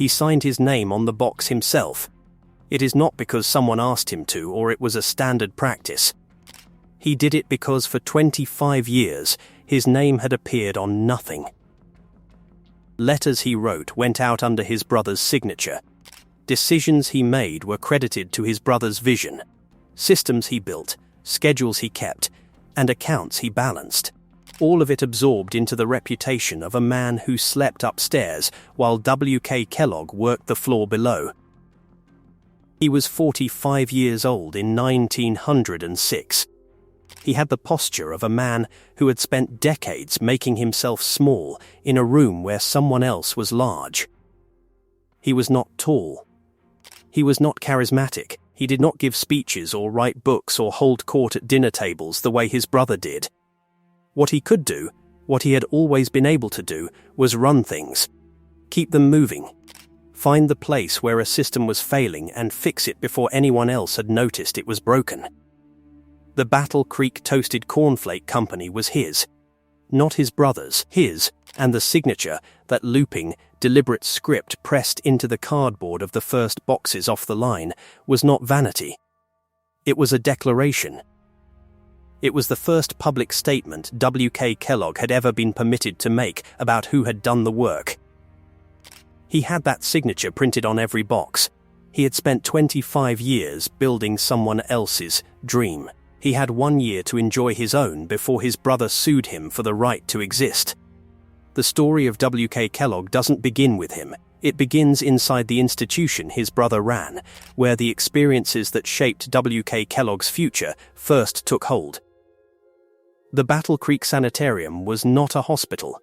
He signed his name on the box himself. It is not because someone asked him to or it was a standard practice. He did it because for 25 years his name had appeared on nothing. Letters he wrote went out under his brother's signature. Decisions he made were credited to his brother's vision. Systems he built, schedules he kept, and accounts he balanced. All of it absorbed into the reputation of a man who slept upstairs while W.K. Kellogg worked the floor below. He was 45 years old in 1906. He had the posture of a man who had spent decades making himself small in a room where someone else was large. He was not tall. He was not charismatic. He did not give speeches or write books or hold court at dinner tables the way his brother did. What he could do, what he had always been able to do, was run things. Keep them moving. Find the place where a system was failing and fix it before anyone else had noticed it was broken. The Battle Creek Toasted Cornflake Company was his, not his brother's, his, and the signature, that looping, deliberate script pressed into the cardboard of the first boxes off the line, was not vanity. It was a declaration. It was the first public statement W.K. Kellogg had ever been permitted to make about who had done the work. He had that signature printed on every box. He had spent 25 years building someone else's dream. He had 1 year to enjoy his own before his brother sued him for the right to exist. The story of W.K. Kellogg doesn't begin with him. It begins inside the institution his brother ran, where the experiences that shaped W.K. Kellogg's future first took hold. The Battle Creek Sanitarium was not a hospital.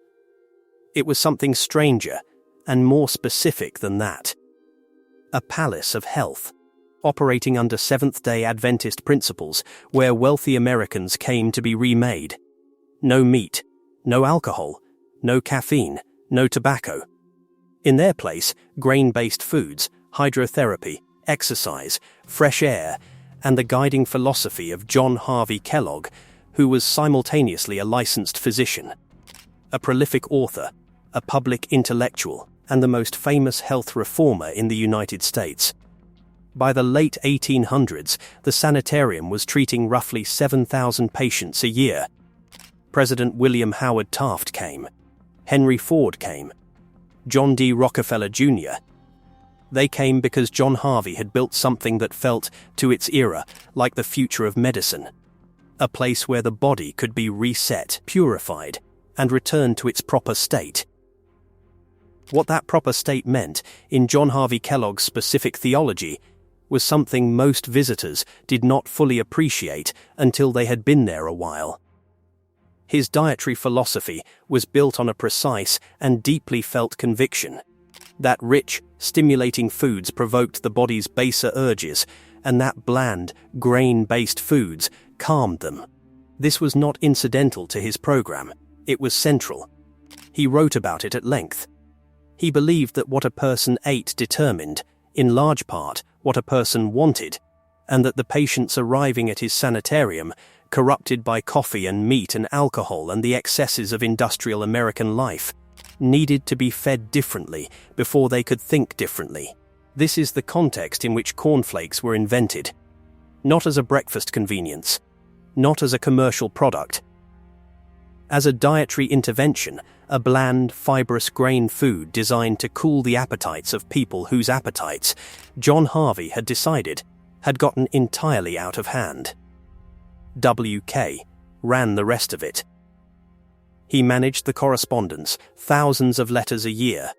It was something stranger and more specific than that. A palace of health, operating under Seventh-day Adventist principles, where wealthy Americans came to be remade. No meat, no alcohol, no caffeine, no tobacco. In their place, grain-based foods, hydrotherapy, exercise, fresh air, and the guiding philosophy of John Harvey Kellogg, who was simultaneously a licensed physician, a prolific author, a public intellectual, and the most famous health reformer in the United States. By the late 1800s, the sanitarium was treating roughly 7,000 patients a year. President William Howard Taft came. Henry Ford came. John D. Rockefeller Jr. They came because John Harvey had built something that felt, to its era, like the future of medicine. A place where the body could be reset, purified, and returned to its proper state. What that proper state meant, in John Harvey Kellogg's specific theology, was something most visitors did not fully appreciate until they had been there a while. His dietary philosophy was built on a precise and deeply felt conviction that rich, stimulating foods provoked the body's baser urges, and that bland, grain-based foods calmed them. This was not incidental to his program. It was central. He wrote about it at length. He believed that what a person ate determined, in large part, what a person wanted, and that the patients arriving at his sanitarium, corrupted by coffee and meat and alcohol and the excesses of industrial American life, needed to be fed differently before they could think differently. This is the context in which cornflakes were invented. Not as a breakfast convenience, not as a commercial product. As a dietary intervention, a bland, fibrous grain food designed to cool the appetites of people whose appetites, John Harvey had decided, had gotten entirely out of hand. W.K. ran the rest of it. He managed the correspondence, thousands of letters a year.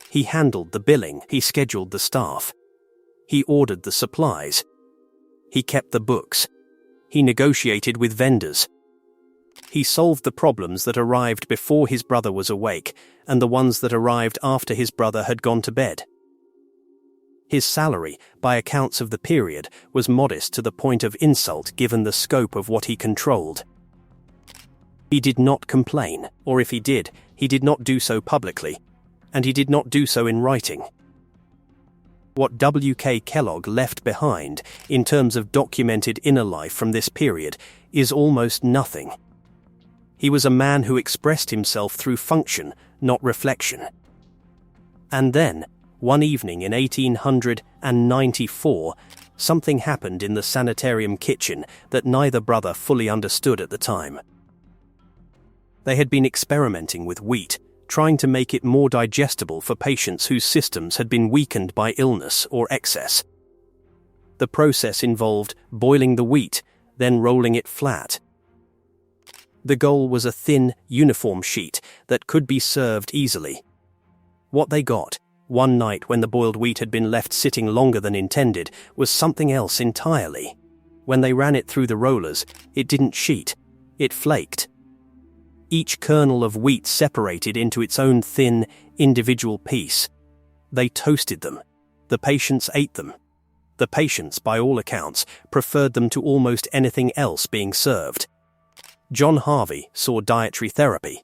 He handled the billing, he scheduled the staff. He ordered the supplies. He kept the books. He negotiated with vendors. He solved the problems that arrived before his brother was awake and the ones that arrived after his brother had gone to bed. His salary, by accounts of the period, was modest to the point of insult given the scope of what he controlled. He did not complain, or if he did not do so publicly, and he did not do so in writing. What W.K. Kellogg left behind, in terms of documented inner life from this period, is almost nothing. He was a man who expressed himself through function, not reflection. And then, One evening in 1894, something happened in the sanitarium kitchen that neither brother fully understood at the time. They had been experimenting with wheat, trying to make it more digestible for patients whose systems had been weakened by illness or excess. The process involved boiling the wheat, then rolling it flat. The goal was a thin, uniform sheet that could be served easily. What they got, one night when the boiled wheat had been left sitting longer than intended, was something else entirely. When they ran it through the rollers, it didn't sheet, it flaked. Each kernel of wheat separated into its own thin, individual piece. They toasted them. The patients ate them. The patients, by all accounts, preferred them to almost anything else being served. John Harvey saw dietary therapy,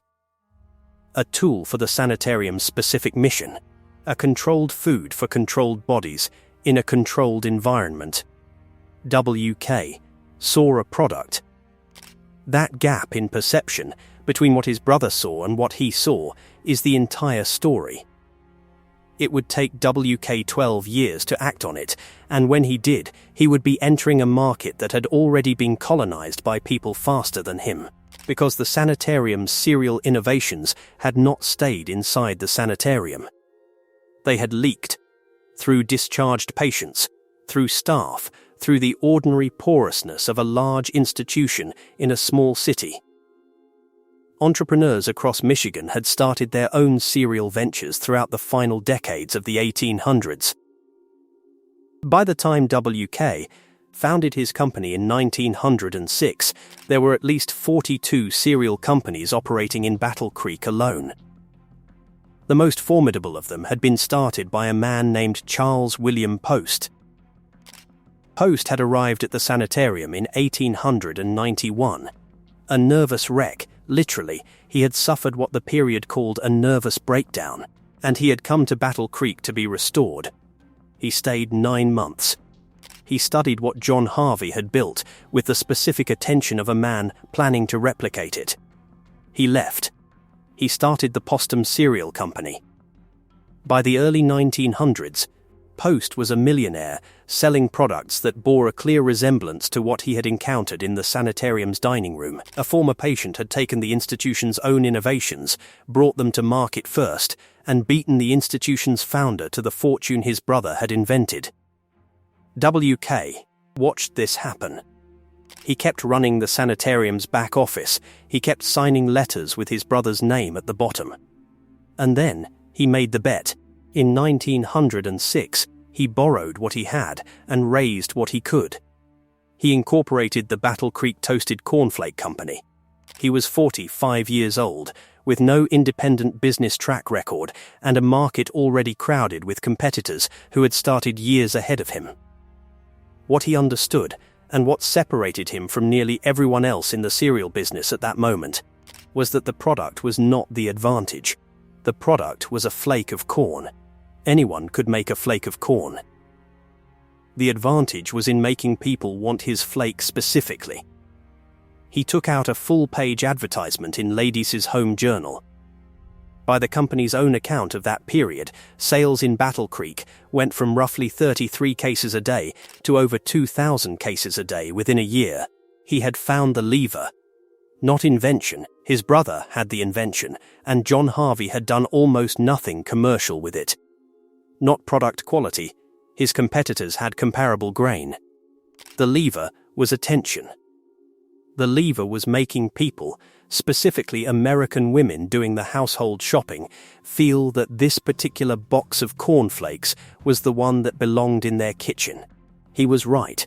a tool for the sanitarium's specific mission, a controlled food for controlled bodies in a controlled environment. WK saw a product. That gap in perception between what his brother saw and what he saw is the entire story. It would take WK 12 years to act on it, and when he did, he would be entering a market that had already been colonized by people faster than him, because the sanitarium's serial innovations had not stayed inside the sanitarium. They had leaked through discharged patients, through staff, through the ordinary porousness of a large institution in a small city. Entrepreneurs across Michigan had started their own serial ventures throughout the final decades of the 1800s. By the time WK founded his company in 1906, there were at least 42 cereal companies operating in Battle Creek alone. The most formidable of them had been started by a man named Charles William Post. Post had arrived at the sanitarium in 1891. A nervous wreck, literally, he had suffered what the period called a nervous breakdown, and he had come to Battle Creek to be restored. He stayed 9 months. He studied what John Harvey had built with the specific attention of a man planning to replicate it. He left. He started the Postum Cereal Company. By the early 1900s, Post was a millionaire, selling products that bore a clear resemblance to what he had encountered in the sanitarium's dining room. A former patient had taken the institution's own innovations, brought them to market first, and beaten the institution's founder to the fortune his brother had invented. WK watched this happen. He kept running the sanitarium's back office. He kept signing letters with his brother's name at the bottom. And then he made the bet. In 1906, he borrowed what he had and raised what he could. He incorporated the Battle Creek Toasted Cornflake Company. He was 45 years old, with no independent business track record and a market already crowded with competitors who had started years ahead of him. What he understood, and what separated him from nearly everyone else in the cereal business at that moment, was that the product was not the advantage. The product was a flake of corn. Anyone could make a flake of corn. The advantage was in making people want his flake specifically. He took out a full-page advertisement in Ladies' Home Journal. By the company's own account of that period, sales in Battle Creek went from roughly 33 cases a day to over 2,000 cases a day within a year. He had found the lever. Not invention. His brother had the invention, and John Harvey had done almost nothing commercial with it. Not product quality. His competitors had comparable grain. The lever was attention. The lever was making people, specifically American women doing the household shopping, feel that this particular box of cornflakes was the one that belonged in their kitchen. He was right.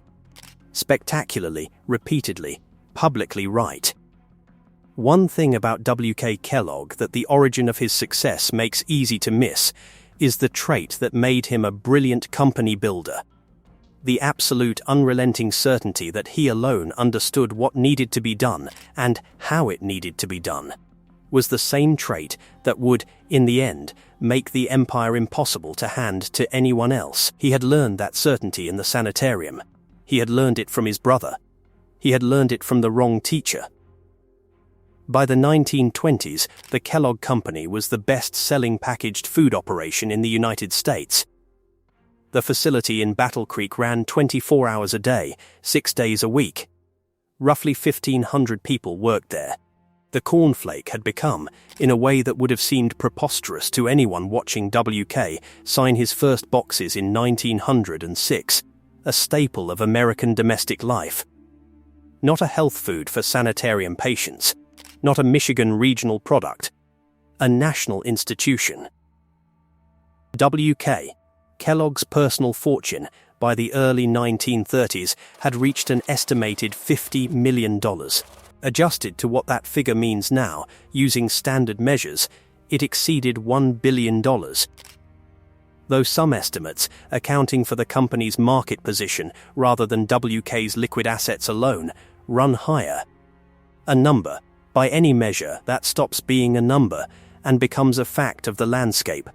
Spectacularly, repeatedly, publicly right. One thing about W.K. Kellogg that the origin of his success makes easy to miss is the trait that made him a brilliant company builder. The absolute unrelenting certainty that he alone understood what needed to be done and how it needed to be done was the same trait that would, in the end, make the empire impossible to hand to anyone else. He had learned that certainty in the sanitarium. He had learned it from his brother. He had learned it from the wrong teacher. By the 1920s, the Kellogg Company was the best-selling packaged food operation in the United States. The facility in Battle Creek ran 24 hours a day, 6 days a week. Roughly 1,500 people worked there. The cornflake had become, in a way that would have seemed preposterous to anyone watching WK sign his first boxes in 1906, a staple of American domestic life. Not a health food for sanitarium patients, not a Michigan regional product, a national institution. WK, Kellogg's personal fortune, by the early 1930s had reached an estimated $50 million. Adjusted to what that figure means now, using standard measures, it exceeded $1 billion. Though some estimates, accounting for the company's market position rather than WK's liquid assets alone, run higher. A number, by any measure, that stops being a number and becomes a fact of the landscape.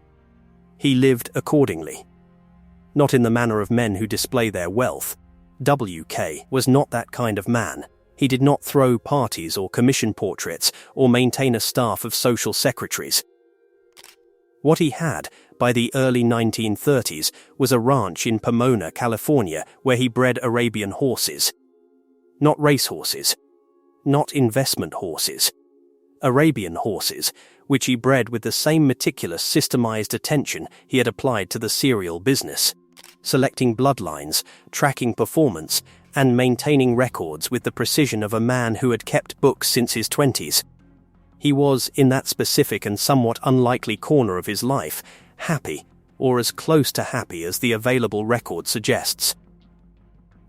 He lived accordingly. Not in the manner of men who display their wealth. WK was not that kind of man. He did not throw parties or commission portraits or maintain a staff of social secretaries. What he had, by the early 1930s, was a ranch in Pomona, California, where he bred Arabian horses. Not racehorses. Not investment horses. Arabian horses, which he bred with the same meticulous, systemized attention he had applied to the cereal business, selecting bloodlines, tracking performance, and maintaining records with the precision of a man who had kept books since his 20s. He was, in that specific and somewhat unlikely corner of his life, happy, or as close to happy as the available record suggests.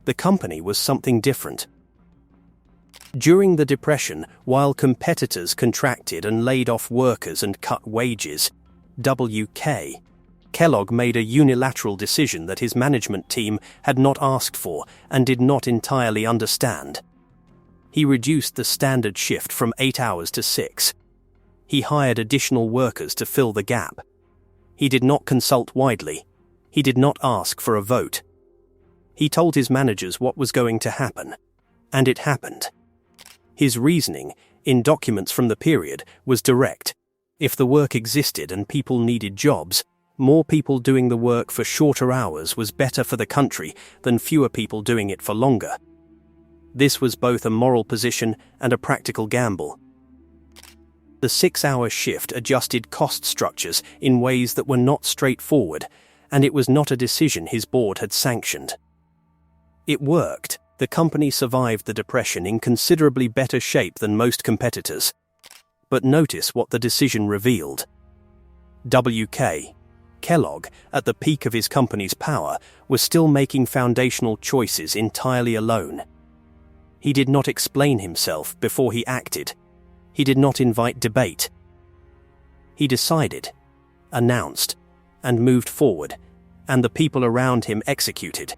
The company was something different. During the Depression, while competitors contracted and laid off workers and cut wages, Kellogg made a unilateral decision that his management team had not asked for and did not entirely understand. He reduced the standard shift from 8 hours to 6. He hired additional workers to fill the gap. He did not consult widely. He did not ask for a vote. He told his managers what was going to happen, and it happened. His reasoning, in documents from the period, was direct. If the work existed and people needed jobs, more people doing the work for shorter hours was better for the country than fewer people doing it for longer. This was both a moral position and a practical gamble. The 6-hour shift adjusted cost structures in ways that were not straightforward, and it was not a decision his board had sanctioned. It worked. The company survived the Depression in considerably better shape than most competitors. But notice what the decision revealed. Kellogg, at the peak of his company's power, was still making foundational choices entirely alone. He did not explain himself before he acted. He did not invite debate. He decided, announced, and moved forward, and the people around him executed.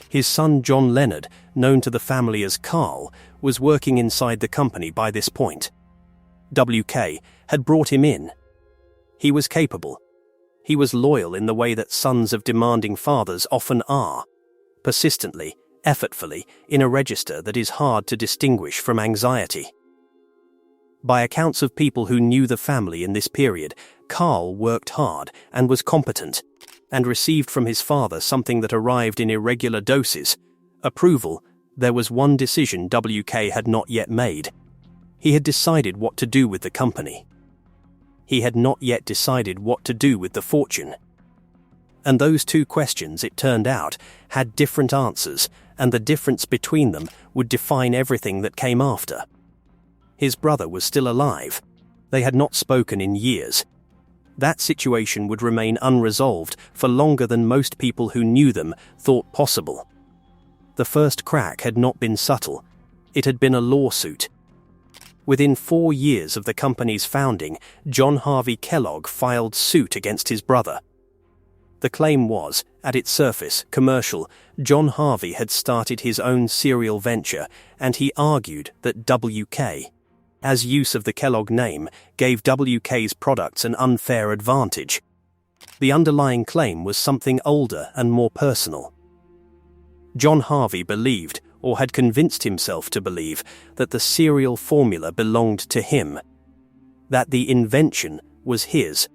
His son John Leonard, known to the family as Carl, was working inside the company by this point. WK had brought him in. He was capable. He was loyal in the way that sons of demanding fathers often are, persistently, effortfully, in a register that is hard to distinguish from anxiety. By accounts of people who knew the family in this period, Carl worked hard and was competent, and received from his father something that arrived in irregular doses: approval. There was one decision WK had not yet made. He had decided what to do with the company. He had not yet decided what to do with the fortune. And those two questions, it turned out, had different answers, and the difference between them would define everything that came after. His brother was still alive. They had not spoken in years. That situation would remain unresolved for longer than most people who knew them thought possible. The first crack had not been subtle. It had been a lawsuit. Within 4 years of the company's founding, John Harvey Kellogg filed suit against his brother. The claim was, at its surface, commercial. John Harvey had started his own cereal venture, and he argued that WK, as use of the Kellogg name, gave WK's products an unfair advantage. The underlying claim was something older and more personal. John Harvey believed, or had convinced himself to believe, that the cereal formula belonged to him, that the invention was his,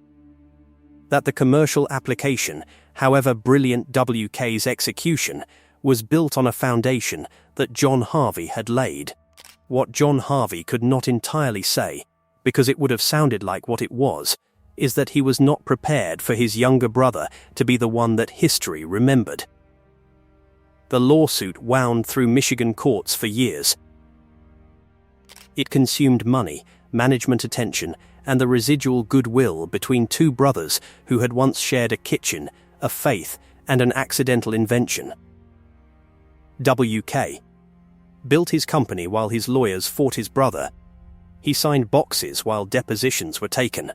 that the commercial application However brilliant WK's execution was built on a foundation that John Harvey had laid. What John Harvey could not entirely say, because it would have sounded like what it was, is that he was not prepared for his younger brother to be the one that history remembered. The lawsuit wound through Michigan courts for years. It consumed money, management attention, and the residual goodwill between two brothers who had once shared a kitchen, a faith, and an accidental invention. WK built his company while his lawyers fought his brother. He signed boxes while depositions were taken.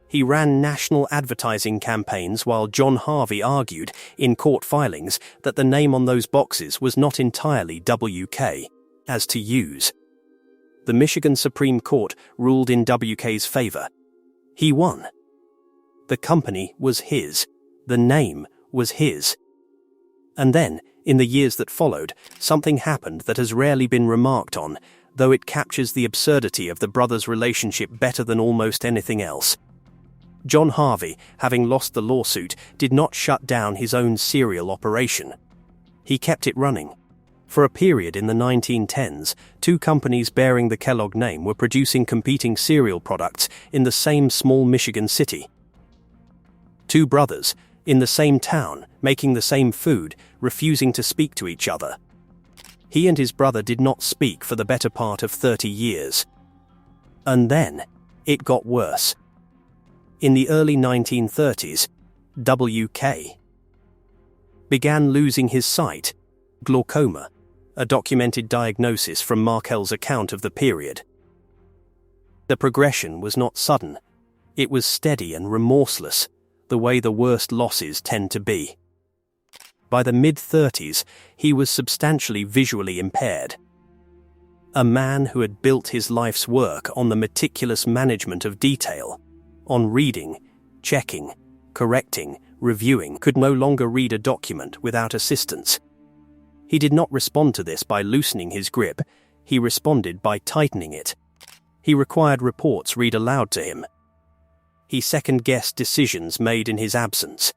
He ran national advertising campaigns while John Harvey argued in court filings that the name on those boxes was not entirely WK, as to use. The Michigan Supreme Court ruled in WK's favor. He won. The company was his. The name was his. And then, in the years that followed, something happened that has rarely been remarked on, though it captures the absurdity of the brothers' relationship better than almost anything else. John Harvey, having lost the lawsuit, did not shut down his own cereal operation. He kept it running. For a period in the 1910s, two companies bearing the Kellogg name were producing competing cereal products in the same small Michigan city. Two brothers, in the same town, making the same food, refusing to speak to each other. He and his brother did not speak for the better part of 30 years. And then, it got worse. In the early 1930s, WK began losing his sight, glaucoma, a documented diagnosis from Markel's account of the period. The progression was not sudden. It was steady and remorseless, the way the worst losses tend to be. By the mid-30s, he was substantially visually impaired. A man who had built his life's work on the meticulous management of detail, on reading, checking, correcting, reviewing, could no longer read a document without assistance. He did not respond to this by loosening his grip, he responded by tightening it. He required reports read aloud to him. He second-guessed decisions made in his absence.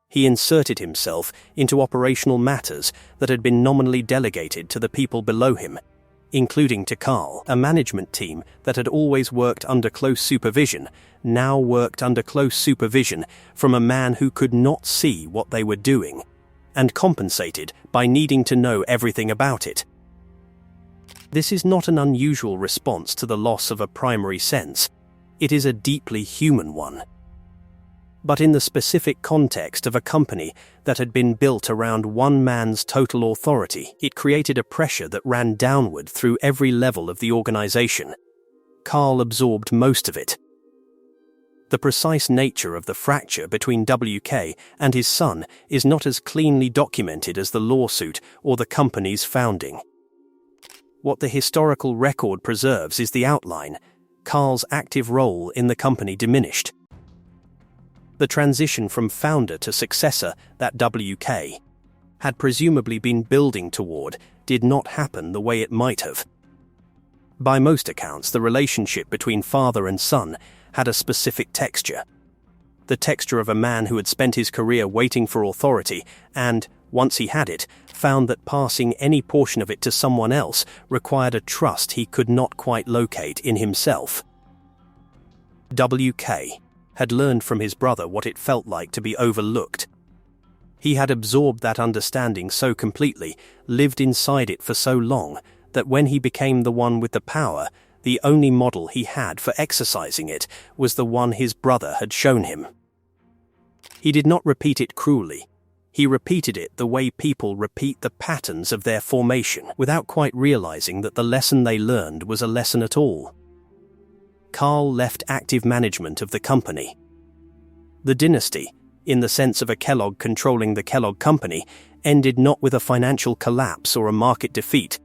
He inserted himself into operational matters that had been nominally delegated to the people below him, including to Carl. A management team that had always worked under close supervision now worked under close supervision from a man who could not see what they were doing, and compensated by needing to know everything about it. This is not an unusual response to the loss of a primary sense. It is a deeply human one. But in the specific context of a company that had been built around one man's total authority, it created a pressure that ran downward through every level of the organization. Carl absorbed most of it. The precise nature of the fracture between WK and his son is not as cleanly documented as the lawsuit or the company's founding. What the historical record preserves is the outline. Carl's active role in the company diminished. The transition from founder to successor that WK had presumably been building toward did not happen the way it might have. By most accounts, the relationship between father and son had a specific texture. The texture of a man who had spent his career waiting for authority and, once he had it, found that passing any portion of it to someone else required a trust he could not quite locate in himself. WK had learned from his brother what it felt like to be overlooked. He had absorbed that understanding so completely, lived inside it for so long, that when he became the one with the power, the only model he had for exercising it was the one his brother had shown him. He did not repeat it cruelly. He repeated it the way people repeat the patterns of their formation, without quite realizing that the lesson they learned was a lesson at all. Carl left active management of the company. The dynasty, in the sense of a Kellogg controlling the Kellogg company, ended not with a financial collapse or a market defeat,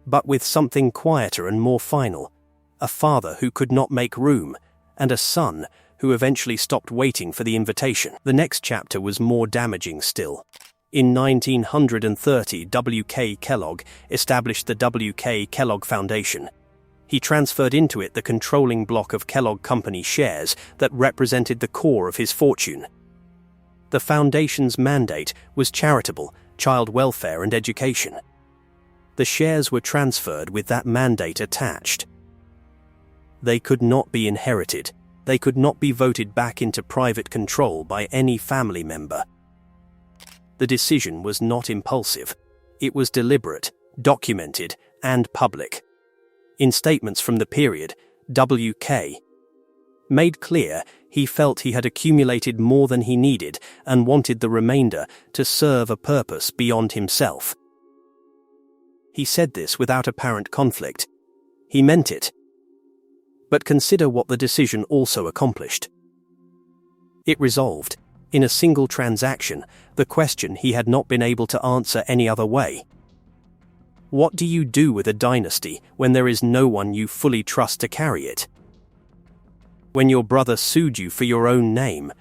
but with something quieter and more final, a father who could not make room, and a son who eventually stopped waiting for the invitation. The next chapter was more damaging still. In 1930, W.K. Kellogg established the W.K. Kellogg Foundation. He transferred into it the controlling block of Kellogg Company shares that represented the core of his fortune. The foundation's mandate was charitable, child welfare and education. The shares were transferred with that mandate attached. They could not be inherited. They could not be voted back into private control by any family member. The decision was not impulsive. It was deliberate, documented, and public. In statements from the period, W.K. made clear he felt he had accumulated more than he needed and wanted the remainder to serve a purpose beyond himself. He said this without apparent conflict. He meant it. But consider what the decision also accomplished. It resolved, in a single transaction, the question he had not been able to answer any other way. What do you do with a dynasty when there is no one you fully trust to carry it? When your brother sued you for your own name,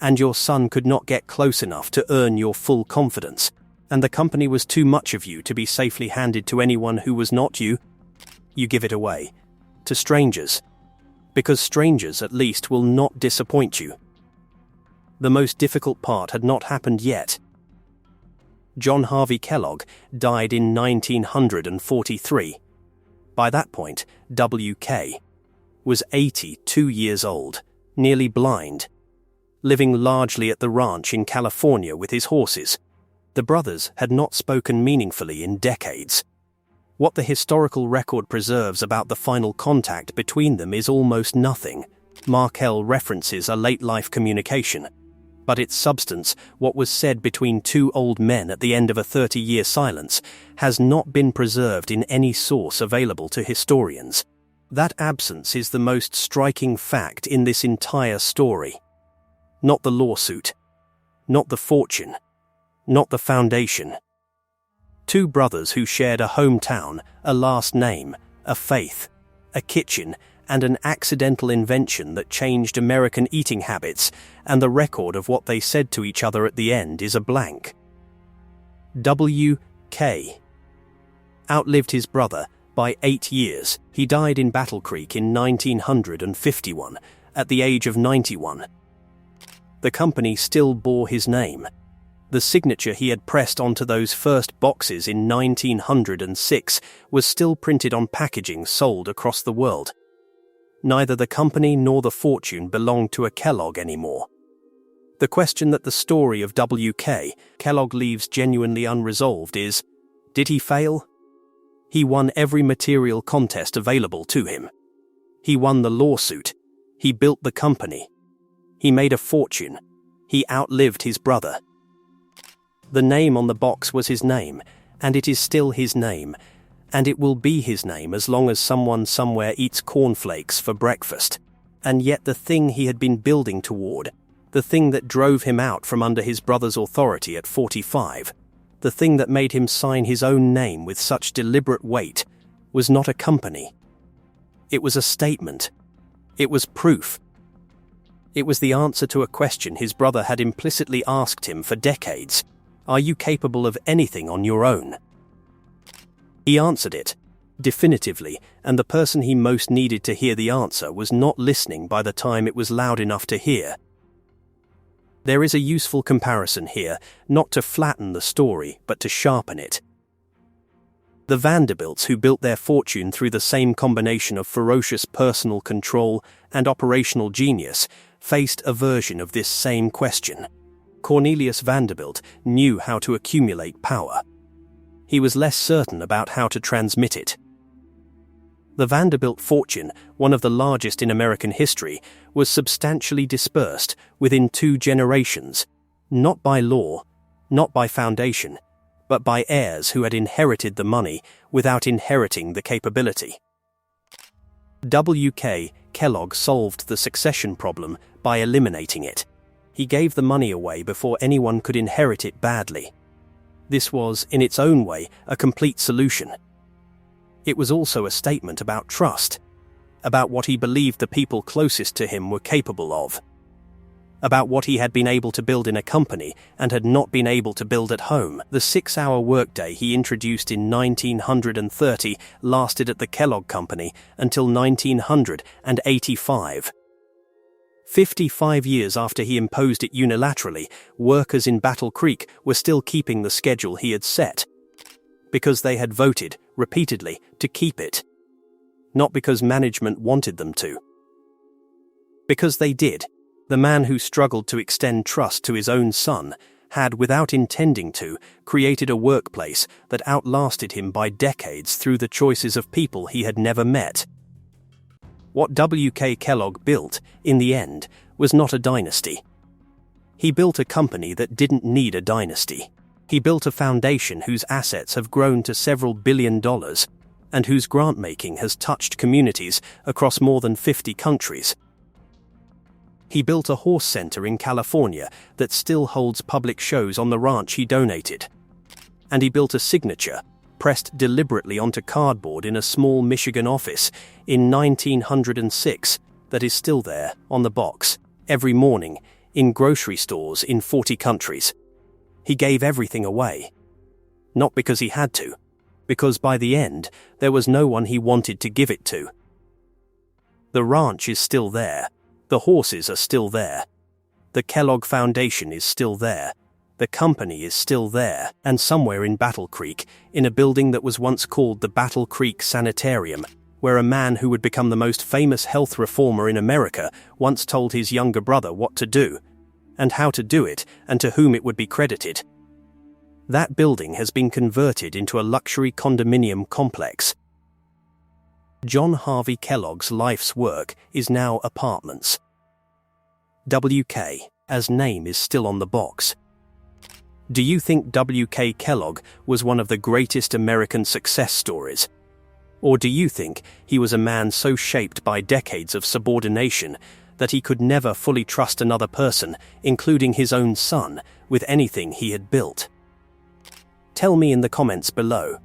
and your son could not get close enough to earn your full confidence, and the company was too much of you to be safely handed to anyone who was not you, you give it away. To strangers, because strangers at least will not disappoint you. The most difficult part had not happened yet. John Harvey Kellogg died in 1943. By that point, W.K. was 82 years old, nearly blind, living largely at the ranch in California with his horses. The brothers had not spoken meaningfully in decades. What the historical record preserves about the final contact between them is almost nothing. Markel references a late-life communication, but its substance, what was said between two old men at the end of a 30-year silence, has not been preserved in any source available to historians. That absence is the most striking fact in this entire story. Not the lawsuit, not the fortune, not the foundation. Two brothers who shared a hometown, a last name, a faith, a kitchen, and an accidental invention that changed American eating habits, and the record of what they said to each other at the end is a blank. W.K. outlived his brother by 8 years. He died in Battle Creek in 1951, at the age of 91. The company still bore his name. The signature he had pressed onto those first boxes in 1906 was still printed on packaging sold across the world. Neither the company nor the fortune belonged to a Kellogg anymore. The question that the story of W.K. Kellogg leaves genuinely unresolved is, did he fail? He won every material contest available to him. He won the lawsuit. He built the company. He made a fortune. He outlived his brother. The name on the box was his name, and it is still his name, and it will be his name as long as someone somewhere eats cornflakes for breakfast. And yet the thing he had been building toward, the thing that drove him out from under his brother's authority at 45, the thing that made him sign his own name with such deliberate weight, was not a company. It was a statement. It was proof. It was the answer to a question his brother had implicitly asked him for decades. Are you capable of anything on your own? He answered it, definitively, and the person he most needed to hear the answer was not listening by the time it was loud enough to hear. There is a useful comparison here, not to flatten the story, but to sharpen it. The Vanderbilts, who built their fortune through the same combination of ferocious personal control and operational genius, faced a version of this same question. Cornelius Vanderbilt knew how to accumulate power. He was less certain about how to transmit it. The Vanderbilt fortune, one of the largest in American history, was substantially dispersed within 2 generations, not by law, not by foundation, but by heirs who had inherited the money without inheriting the capability. W.K. Kellogg solved the succession problem by eliminating it. He gave the money away before anyone could inherit it badly. This was, in its own way, a complete solution. It was also a statement about trust, about what he believed the people closest to him were capable of, about what he had been able to build in a company and had not been able to build at home. The 6-hour workday he introduced in 1930 lasted at the Kellogg Company until 1985. 55 years after he imposed it unilaterally, workers in Battle Creek were still keeping the schedule he had set. Because they had voted, repeatedly, to keep it. Not because management wanted them to. Because they did. The man who struggled to extend trust to his own son had, without intending to, created a workplace that outlasted him by decades through the choices of people he had never met. What W.K. Kellogg built, in the end, was not a dynasty. He built a company that didn't need a dynasty. He built a foundation whose assets have grown to several $1 billion, and whose grant-making has touched communities across more than 50 countries. He built a horse center in California that still holds public shows on the ranch he donated. And he built a signature, pressed deliberately onto cardboard in a small Michigan office in 1906, that is still there, on the box, every morning, in grocery stores in 40 countries. He gave everything away. Not because he had to, because by the end, there was no one he wanted to give it to. The ranch is still there. The horses are still there. The Kellogg Foundation is still there. The company is still there, and somewhere in Battle Creek, in a building that was once called the Battle Creek Sanitarium, where a man who would become the most famous health reformer in America once told his younger brother what to do, and how to do it, and to whom it would be credited. That building has been converted into a luxury condominium complex. John Harvey Kellogg's life's work is now apartments. W.K. as name is still on the box. Do you think W.K. Kellogg was one of the greatest American success stories? Or do you think he was a man so shaped by decades of subordination that he could never fully trust another person, including his own son, with anything he had built? Tell me in the comments below.